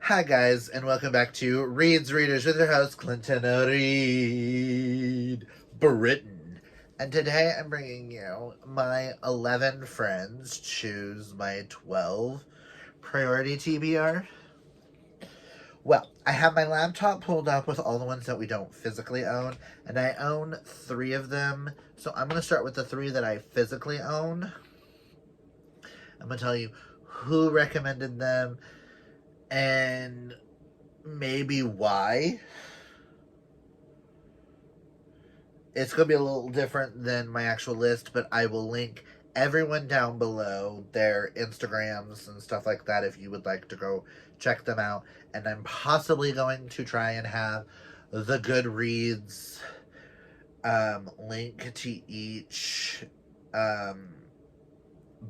Hi, guys, and welcome back to Reed's Readers with your host, Clinton Reed Britton. And today I'm bringing you my 11 friends choose my 12 priority TBR. Well, I have my laptop pulled up with all the ones that we don't physically own, and I own 3 of them. So I'm going to start with the 3 that I physically own. I'm going to tell you who recommended them and maybe why. It's going to be a little different than my actual list, but I will link everyone down below, their Instagrams and stuff like that, if you would like to go check them out. And I'm possibly going to try and have the Goodreads link to each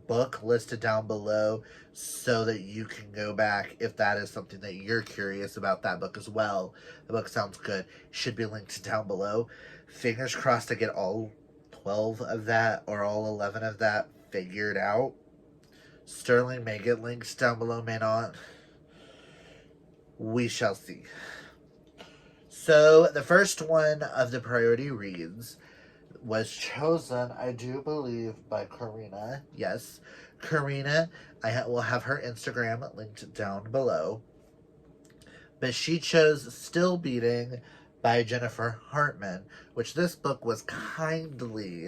book listed down below so that you can go back if that is something that you're curious about that book as well. The book sounds good. Should be linked down below. Fingers crossed to get all 12 of that or all 11 of that figured out. Sterling may get links down below, may not. We shall see. So the first one of the priority reads was chosen, I do believe, by Karina. Yes, Karina. Will have her Instagram linked down below. But she chose Still Beating by Jennifer Hartman, which this book was kindly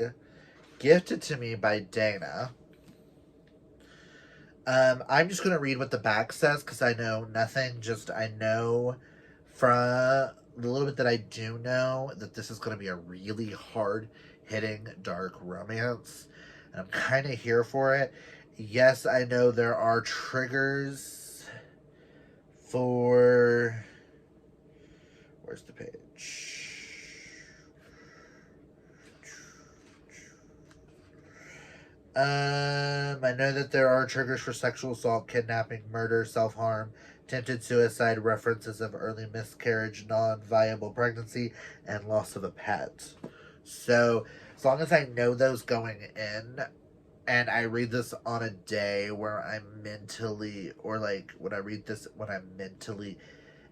gifted to me by Dana. I'm just going to read what the back says because I know nothing. I know from the little bit that I do know that this is going to be a really hard hitting dark romance. And I'm kind of here for it. Yes, I know there are triggers for... Where's the page? I know that there are triggers for sexual assault, kidnapping, murder, self-harm, attempted suicide, references of early miscarriage, non-viable pregnancy, and loss of a pet. So, as long as I know those going in, and I read this on a day where I'm mentally, or like when I read this when I'm mentally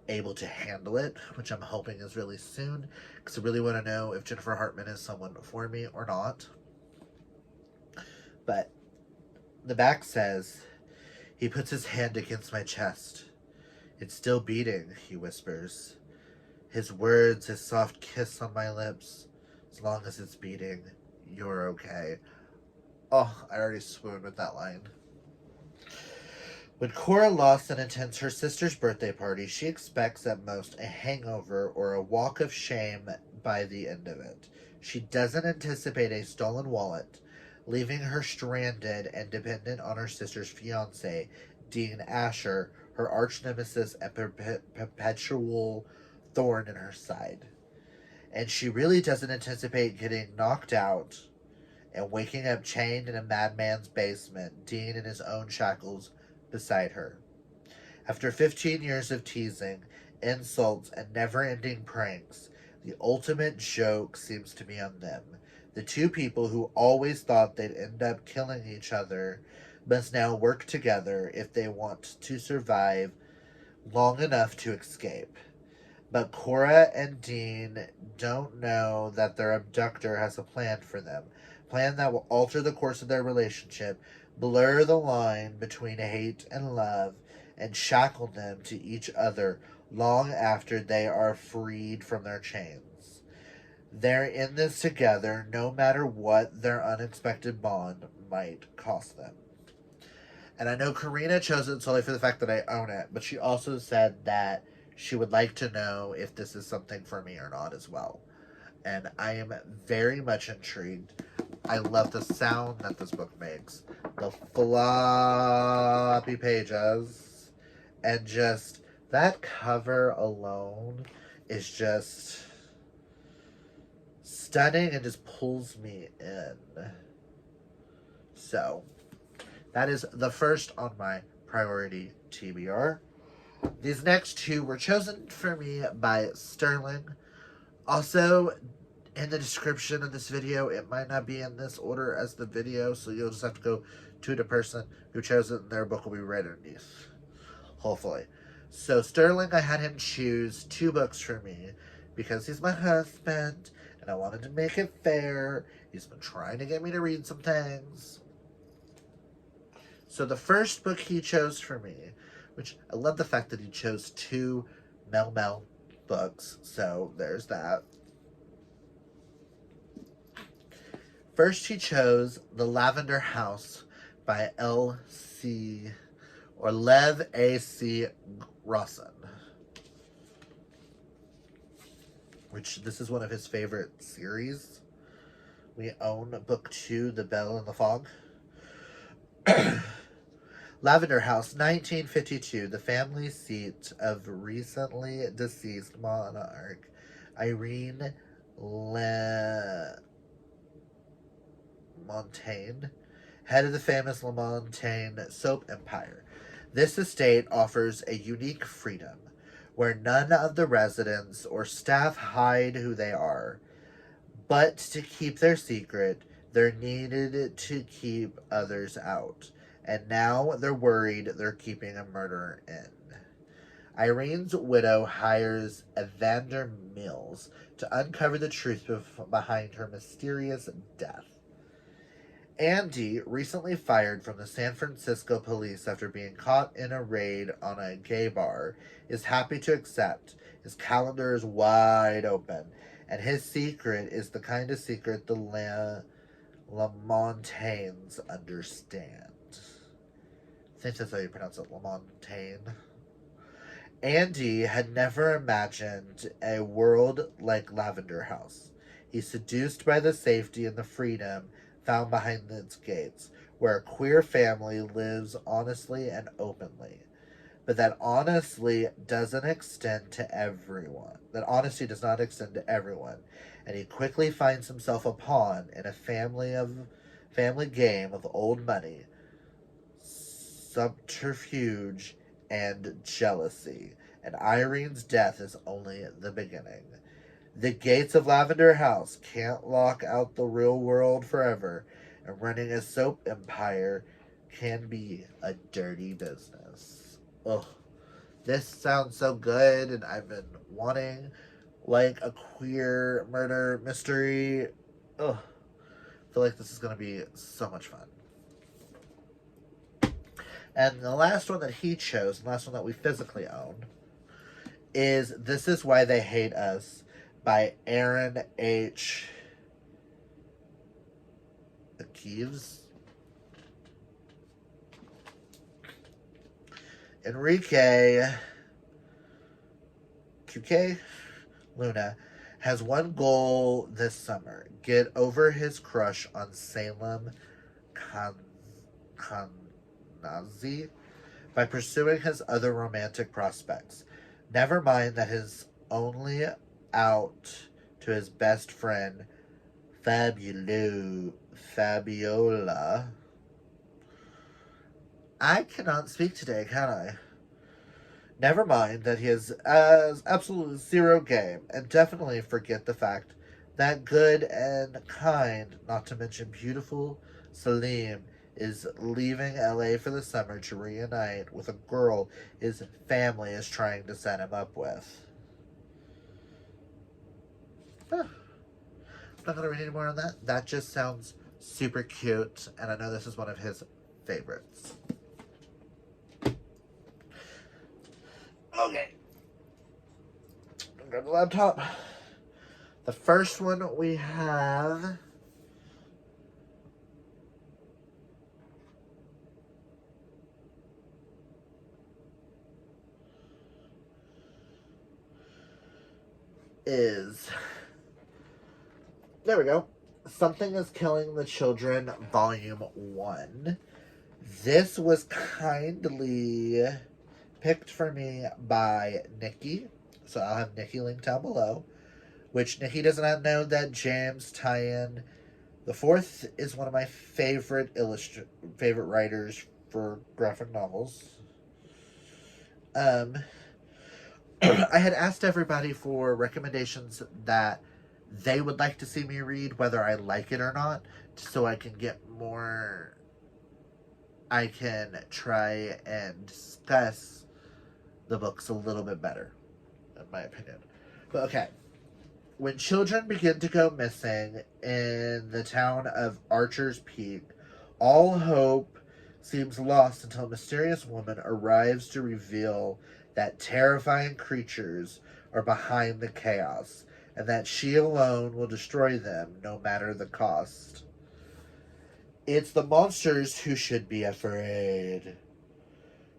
able to handle it, which I'm hoping is really soon, because I really want to know if Jennifer Hartman is someone for me or not. But the back says, he puts his hand against my chest. It's still beating, he whispers. His words, his soft kiss on my lips. As long as it's beating, you're okay. Oh, I already swooned with that line. When Cora Lawson attends her sister's birthday party, she expects at most a hangover or a walk of shame by the end of it. She doesn't anticipate a stolen wallet, leaving her stranded and dependent on her sister's fiancé, Dean Asher, her arch nemesis and perpetual thorn in her side. And she really doesn't anticipate getting knocked out and waking up chained in a madman's basement, Dean in his own shackles beside her. After 15 years of teasing, insults, and never-ending pranks, the ultimate joke seems to be on them. The two people who always thought they'd end up killing each other must now work together if they want to survive long enough to escape. But Cora and Dean don't know that their abductor has a plan for them. A plan that will alter the course of their relationship, blur the line between hate and love, and shackle them to each other long after they are freed from their chains. They're in this together no matter what their unexpected bond might cost them. And I know Karina chose it solely for the fact that I own it, but she also said that she would like to know if this is something for me or not as well. And I am very much intrigued. I love the sound that this book makes. The floppy pages. And just that cover alone is just stunning and just pulls me in. So, that is the first on my priority TBR. These next two were chosen for me by Sterling. Also, in the description of this video, it might not be in this order as the video, so you'll just have to go to the person who chose it and their book will be right underneath. Hopefully. So Sterling, I had him choose 2 books for me because he's my husband and I wanted to make it fair. He's been trying to get me to read some things. So the first book he chose for me, which I love the fact that he chose 2 Mel Mel books, so there's that. First, he chose The Lavender House by L.C. or Lev A.C. Rawson, which this is one of his favorite series. We own book 2, The Bell and the Fog. Lavender House, 1952, the family seat of recently deceased monarch Irene LaMontagne, head of the famous LaMontagne soap empire. This estate offers a unique freedom where none of the residents or staff hide who they are. But to keep their secret, they're needed to keep others out. And now they're worried they're keeping a murderer in. Irene's widow hires Evander Mills to uncover the truth behind her mysterious death. Andy, recently fired from the San Francisco police after being caught in a raid on a gay bar, is happy to accept. His calendar is wide open, and his secret is the kind of secret the Lamontaignes understand. I think that's how you pronounce it, Lamontagne. Andy had never imagined a world like Lavender House. He's seduced by the safety and the freedom found behind its gates, where a queer family lives honestly and openly. But that honesty doesn't extend to everyone. That honesty does not extend to everyone, and he quickly finds himself a pawn in a family game of old money, subterfuge, and jealousy. And Irene's death is only the beginning. The gates of Lavender House can't lock out the real world forever, and running a soap empire can be a dirty business. Ugh. This sounds so good, and I've been wanting like a queer murder mystery. Ugh. I feel like this is going to be so much fun. And the last one that he chose, the last one that we physically own, is This Is Why They Hate Us by Aaron H. Akives. Enrique QK Luna has one goal this summer: get over his crush on Salem Kanazi by pursuing his other romantic prospects. Never mind that his only out to his best friend Fabiola. I cannot speak today, can I? Never mind that he has absolutely zero game, and definitely forget the fact that good and kind, not to mention beautiful, Salim is leaving LA for the summer to reunite with a girl his family is trying to set him up with. Huh. I'm not going to read any more on that. That just sounds super cute, and I know this is one of his favorites. Okay. Grab the laptop. The first one we have is, there we go, Something is Killing the Children, Volume 1. This was kindly picked for me by Nikki, so I'll have Nikki linked down below, which Nikki does not know that James Tyan the Fourth is one of my favorite writers for graphic novels. I had asked everybody for recommendations that they would like to see me read, whether I like it or not, so I can get more. I can try and discuss the book's a little bit better, in my opinion. But okay. When children begin to go missing in the town of Archer's Peak, all hope seems lost until a mysterious woman arrives to reveal that terrifying creatures are behind the chaos and that she alone will destroy them no matter the cost. It's the monsters who should be afraid.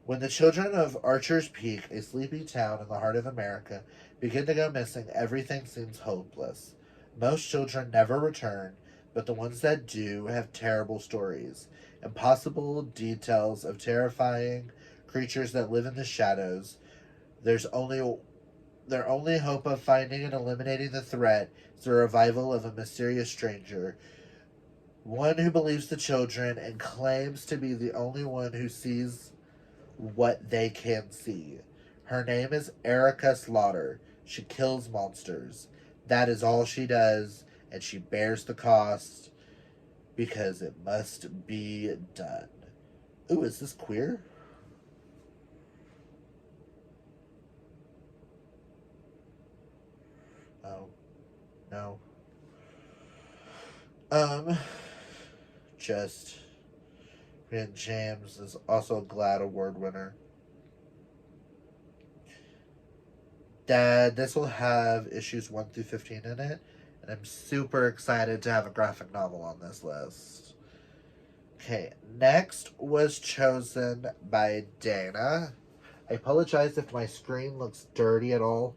When the children of Archer's Peak, a sleepy town in the heart of America, begin to go missing, everything seems hopeless. Most children never return, but the ones that do have terrible stories, impossible details of terrifying creatures that live in the shadows. There's only Their only hope of finding and eliminating the threat is the revival of a mysterious stranger, one who believes the children and claims to be the only one who sees what they can see. Her name is Erica Slaughter. She kills monsters. That is all she does, and she bears the cost because it must be done. Ooh, is this queer? Oh, no. Um, just and James is also a GLAAD award winner. Dad, this will have issues 1 through 15 in it, and I'm super excited to have a graphic novel on this list. Okay, next was chosen by Dana. I apologize if my screen looks dirty at all.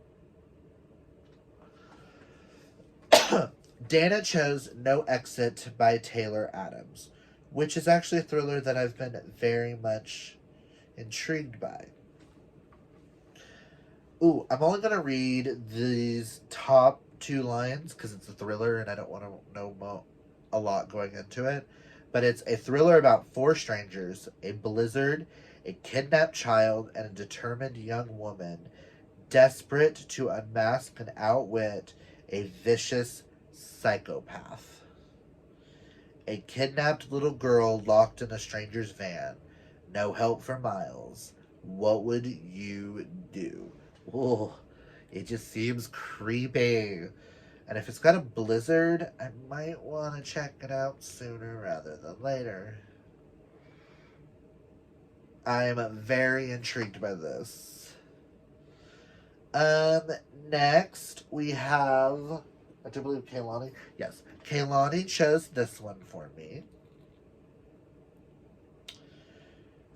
Dana chose No Exit by Taylor Adams, which is actually a thriller that I've been very much intrigued by. Ooh, I'm only going to read these top 2 lines because it's a thriller and I don't want to know a lot going into it. But it's a thriller about 4 strangers, a blizzard, a kidnapped child, and a determined young woman desperate to unmask and outwit a vicious psychopath. A kidnapped little girl locked in a stranger's van. No help for miles. What would you do? Oh, it just seems creepy. And if it's got a blizzard, I might want to check it out sooner rather than later. I am very intrigued by this. Next we have, I do believe Kaylani. Yes, Kaylani chose this one for me.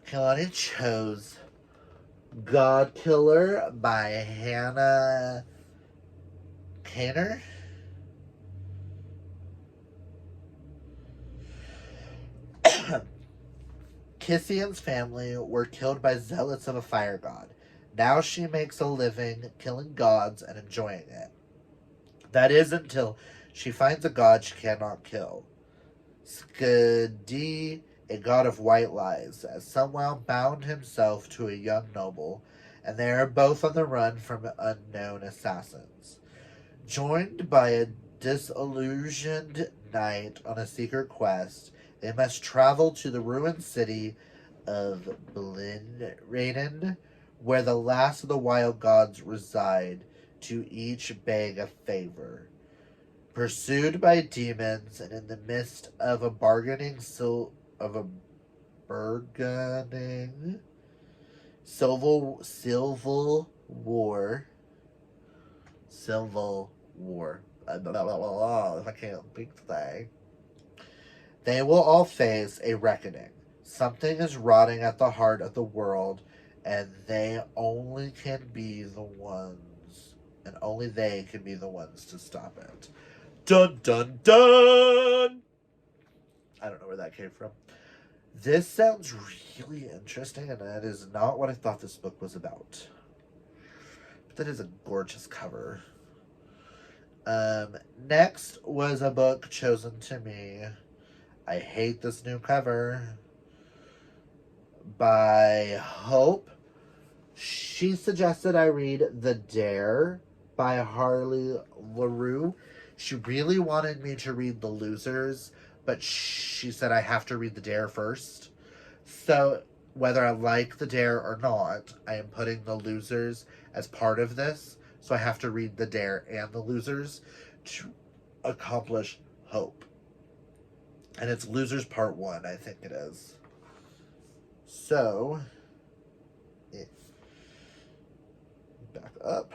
Kaylani chose God Killer by Hannah Kaner. Kissian's family were killed by zealots of a fire god. Now she makes a living killing gods and enjoying it. That is until she finds a god she cannot kill. Skadi, a god of white lies, has somehow bound himself to a young noble, and they are both on the run from unknown assassins. Joined by a disillusioned knight on a secret quest, they must travel to the ruined city of Blinraden, where the last of the wild gods reside, to each beg a favor. Pursued by demons and in the midst of a bargaining civil war. If I can't speak today. They will all face a reckoning. Something is rotting at the heart of the world, and they only can be the ones, and only they can be the ones to stop it. Dun dun dun! I don't know where that came from. This sounds really interesting, and that is not what I thought this book was about. But that is a gorgeous cover. Next was a book chosen to me. I hate this new cover. By Hope. She suggested I read The Dare by Harley LaRue. She really wanted me to read The Losers, but she said I have to read The Dare first. So whether I like the dare or not, I am putting the losers as part of this. So I have to read the dare and the losers to accomplish hope. And it's losers part 1, I think it is. So, back up.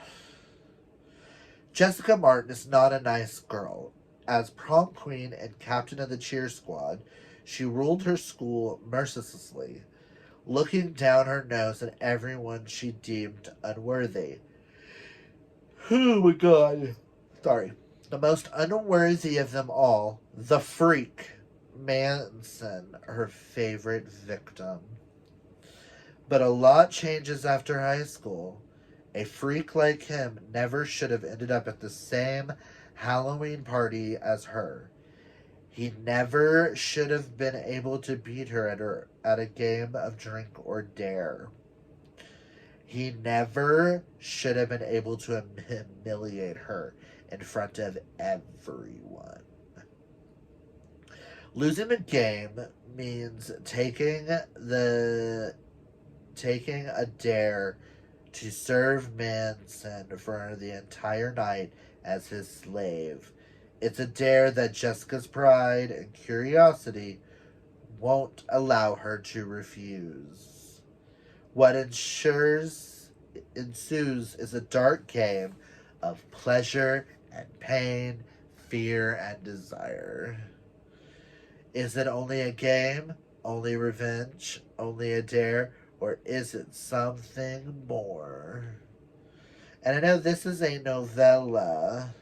Jessica Martin is not a nice girl. As prom queen and captain of the cheer squad, she ruled her school mercilessly, looking down her nose at everyone she deemed unworthy. Oh my god. Sorry. The most unworthy of them all, the freak, Manson, her favorite victim. But a lot changes after high school. A freak like him never should have ended up at the same Halloween party as her. He never should have been able to beat her at a game of drink or dare. He never should have been able to humiliate her in front of everyone. Losing the game means taking a dare to serve Manson for the entire night as his slave. It's a dare that Jessica's pride and curiosity won't allow her to refuse. What ensues is a dark game of pleasure and pain, fear and desire. Is it only a game, only revenge, only a dare, or is it something more? And I know this is a novella.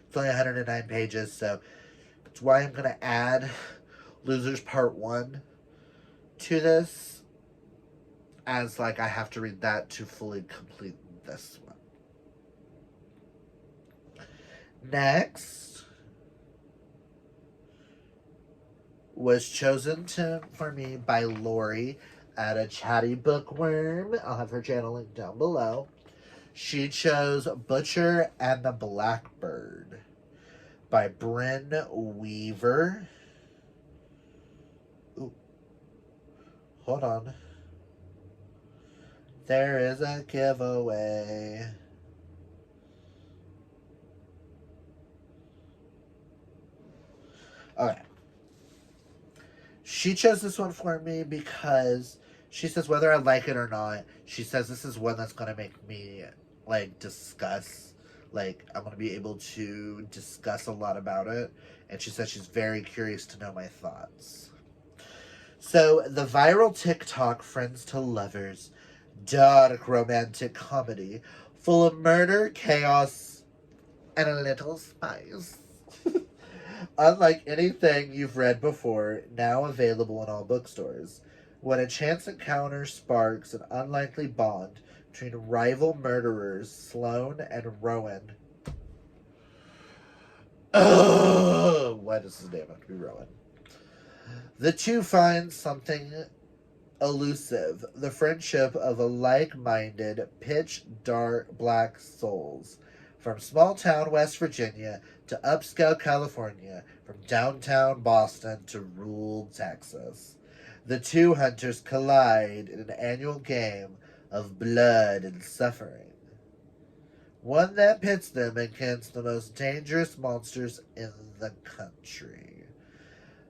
It's only 109 pages, so that's why I'm going to add Losers Part 1 to this, as like I have to read that to fully complete this one. Next was chosen for me by Lori at a Chatty Bookworm. I'll have her channel linked down below. She chose Butcher and the Blackbird by Bryn Weaver. Ooh. Hold on. There is a giveaway. Okay. She chose this one for me because she says whether I like it or not, she says this is one that's going to make me like discuss, like I'm going to be able to discuss a lot about it, and she says she's very curious to know my thoughts. So the viral TikTok Friends to Lovers dark romantic comedy full of murder, chaos, and a little spice. Unlike anything you've read before, now available in all bookstores, when a chance encounter sparks an unlikely bond between rival murderers Sloane and Rowan. Oh, why does his name have to be Rowan? The two find something elusive, the friendship of a like-minded, pitch-dark black souls. From small-town West Virginia to upscale California, from downtown Boston to rural Texas, the two hunters collide in an annual game of blood and suffering. One that pits them against the most dangerous monsters in the country.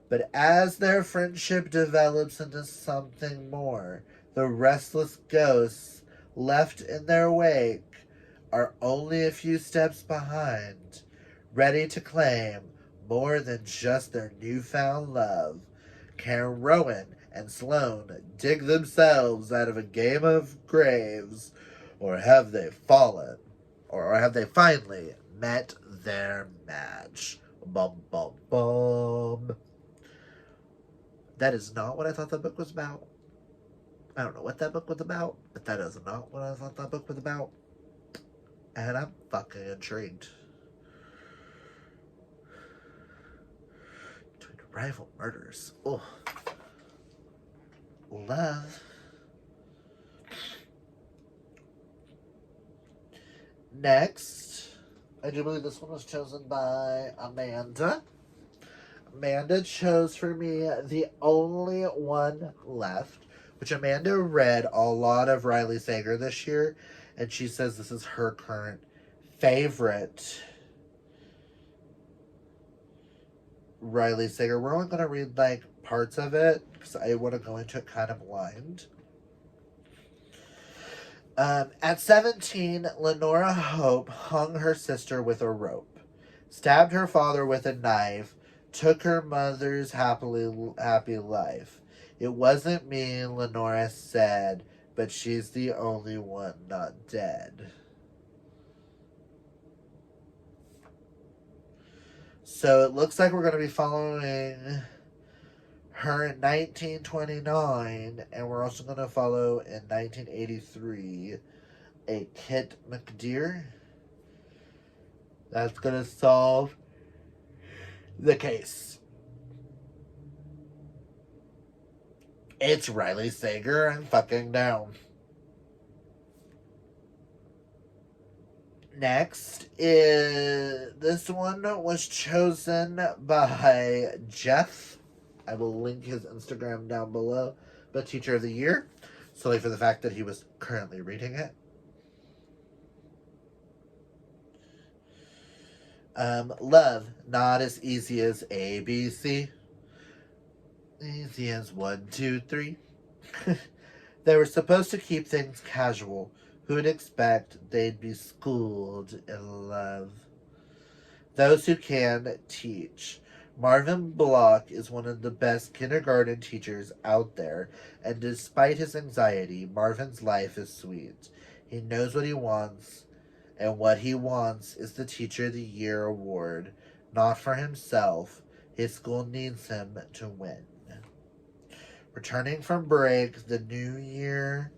But as their friendship develops into something more, the restless ghosts left in their wake are only a few steps behind, ready to claim more than just their newfound love. Can Rowan and Sloane dig themselves out of a game of graves, or have they fallen, or have they finally met their match? Bum, bum, bum. That is not what I thought that book was about. I don't know what that book was about, but that is not what I thought that book was about. And I'm fucking intrigued. Between rival murders. Oh. Love. Next. I do believe this one was chosen by Amanda. Amanda chose for me the only one left, which Amanda read a lot of Riley Sager this year, and she says this is her current favorite Riley Sager. We're only going to read like parts of it because I want to go into it kind of blind. At 17, Lenora Hope hung her sister with a rope, stabbed her father with a knife, took her mother's happy life. It wasn't me, Lenora said, but she's the only one not dead. So it looks like we're going to be following her in 1929, and we're also going to follow in 1983 a Kit McDeer that's going to solve the case. It's Riley Sager and fucking down. Next is this one was chosen by Jeff. I will link his Instagram down below. But Teacher of the Year, solely for the fact that he was currently reading it. Love, not as easy as ABC. Easy as 1, 2, 3. They were supposed to keep things casual. Who'd expect they'd be schooled in love? Those who can teach. Marvin Block is one of the best kindergarten teachers out there, and despite his anxiety, Marvin's life is sweet. He knows what he wants, and what he wants is the Teacher of the Year award, not for himself. His school needs him to win. Returning from break, the new year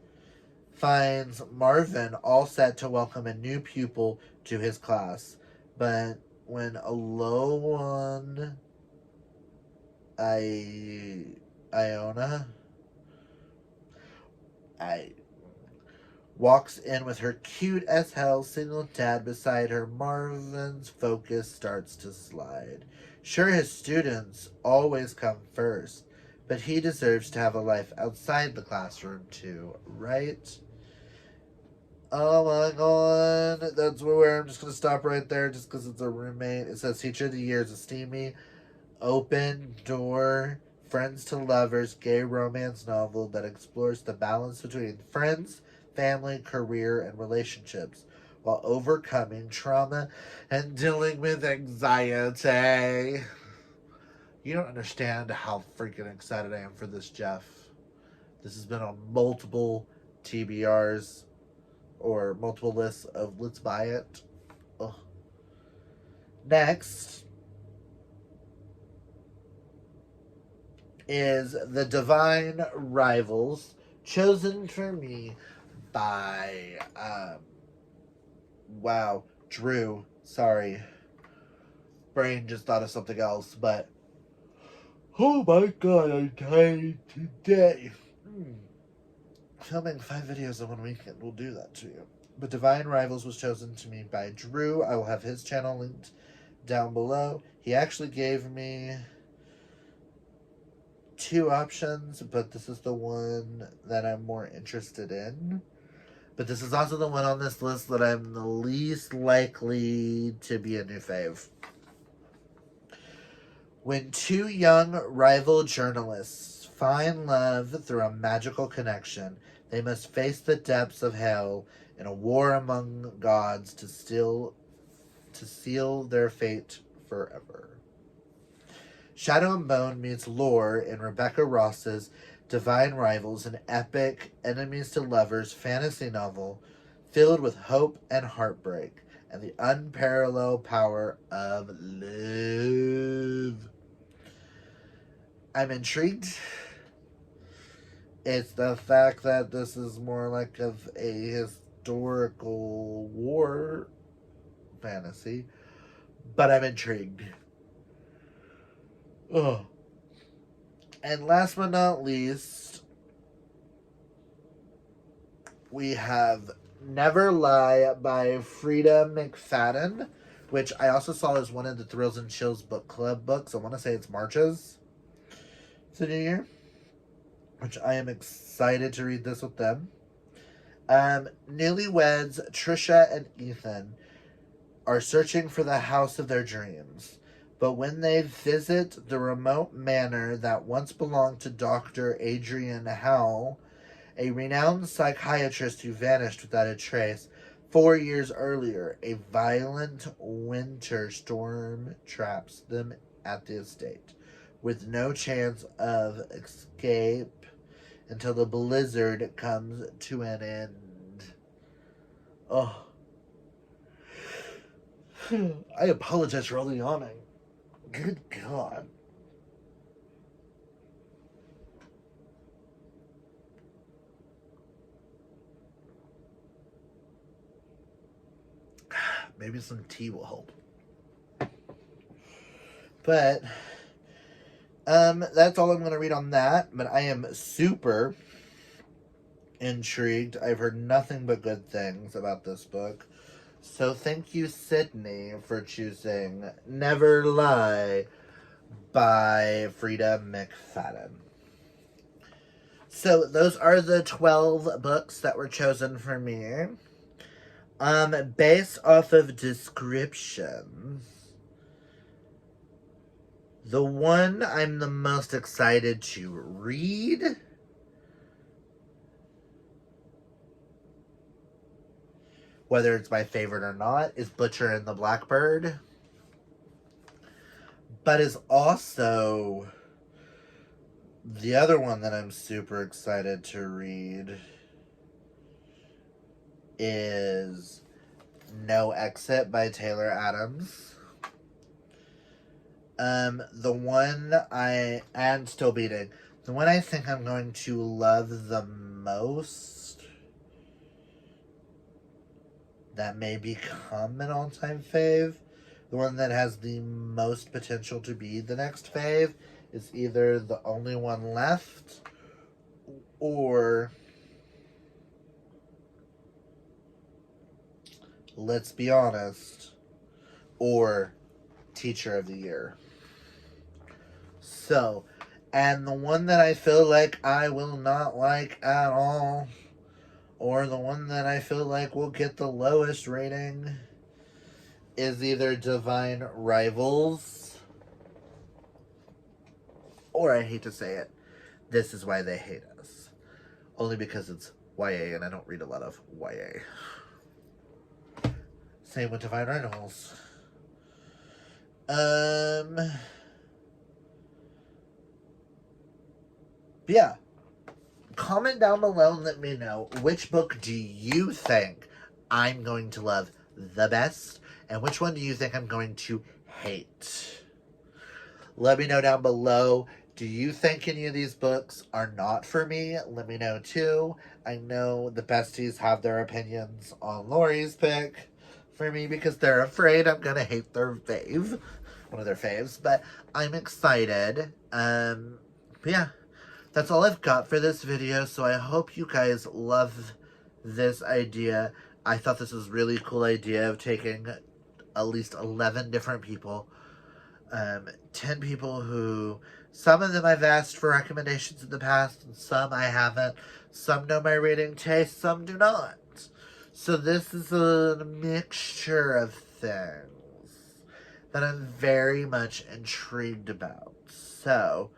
finds Marvin all set to welcome a new pupil to his class. But when a low one, Iona, walks in with her cute as hell single dad beside her, Marvin's focus starts to slide. Sure, his students always come first, but he deserves to have a life outside the classroom too, right? Oh my god, that's where I'm just going to stop right there just because it's a roommate. It says Teacher of the Year is a steamy, open door, friends to lovers, gay romance novel that explores the balance between friends, family, career, and relationships while overcoming trauma and dealing with anxiety. You don't understand how freaking excited I am for this, Jeff. This has been on multiple TBRs or multiple lists of let's buy it. Ugh. Next is The Divine Rivals, chosen for me by Drew. Sorry. Brain just thought of something else, but oh my god, I'm tired today. Filming 5 videos in 1 weekend will do that to you. But Divine Rivals was chosen to me by Drew. I will have his channel linked down below. He actually gave me 2 options, but this is the one that I'm more interested in. But this is also the one on this list that I'm the least likely to be a new fave. When 2 young rival journalists find love through a magical connection, they must face the depths of hell in a war among gods to seal their fate forever. Shadow and Bone meets Lore in Rebecca Ross's Divine Rivals, an epic enemies to lovers fantasy novel filled with hope and heartbreak and the unparalleled power of love. I'm intrigued. It's the fact that this is more like of a historical war fantasy, but I'm intrigued. Ugh. And last but not least, we have Never Lie by Frida McFadden, which I also saw as one of the Thrills and Chills book club books. I want to say it's March's. It's a new year, which I am excited to read this with them. Newlyweds Trisha and Ethan are searching for the house of their dreams. But when they visit the remote manor that once belonged to Dr. Adrian Howell, a renowned psychiatrist who vanished without a trace 4 years earlier, a violent winter storm traps them at the estate, with no chance of escape until the blizzard comes to an end. Oh. I apologize for all the yawning. Good God. Maybe some tea will help. But that's all I'm going to read on that. But I am super intrigued. I've heard nothing but good things about this book. So thank you, Sydney, for choosing Never Lie by Frida McFadden. So those are the 12 books that were chosen for me. Based off of descriptions, the one I'm the most excited to read whether it's my favorite or not, is Butcher and the Blackbird. But is also the other one that I'm super excited to read is No Exit by Taylor Adams. Still Beating. The one I think I'm going to love the most, that may become an all-time fave, the one that has the most potential to be the next fave, is either The Only One Left or Let's Be Honest or Teacher of the Year. So, and the one that I feel like I will not like at all, or the one that I feel like will get the lowest rating, is either Divine Rivals or, I hate to say it, This Is Why They Hate Us. Only because it's YA and I don't read a lot of YA. Same with Divine Rivals. Yeah. Comment down below and let me know, which book do you think I'm going to love the best, and which one do you think I'm going to hate? Let me know down below. Do you think any of these books are not for me? Let me know too. I know the besties have their opinions on Lori's pick for me because they're afraid I'm going to hate their fave. One of their faves. But I'm excited. Yeah. That's all I've got for this video, so I hope you guys love this idea. I thought this was a really cool idea of taking at least 11 different people, 10 people who, some of them I've asked for recommendations in the past, and some I haven't. Some know my reading taste, some do not. So this is a mixture of things that I'm very much intrigued about. So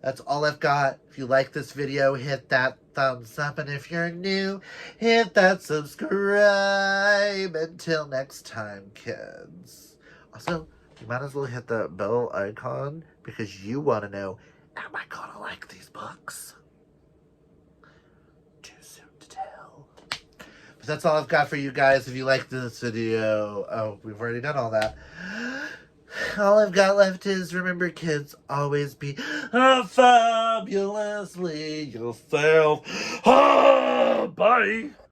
that's all I've got. If you like this video, hit that thumbs up. And if you're new, hit that subscribe. Until next time, kids. Also, you might as well hit that bell icon because you want to know, am I going to like these books? Too soon to tell. But that's all I've got for you guys. If you liked this video, oh, we've already done all that. All I've got left is, remember, kids, always be fabulously yourself. Bye!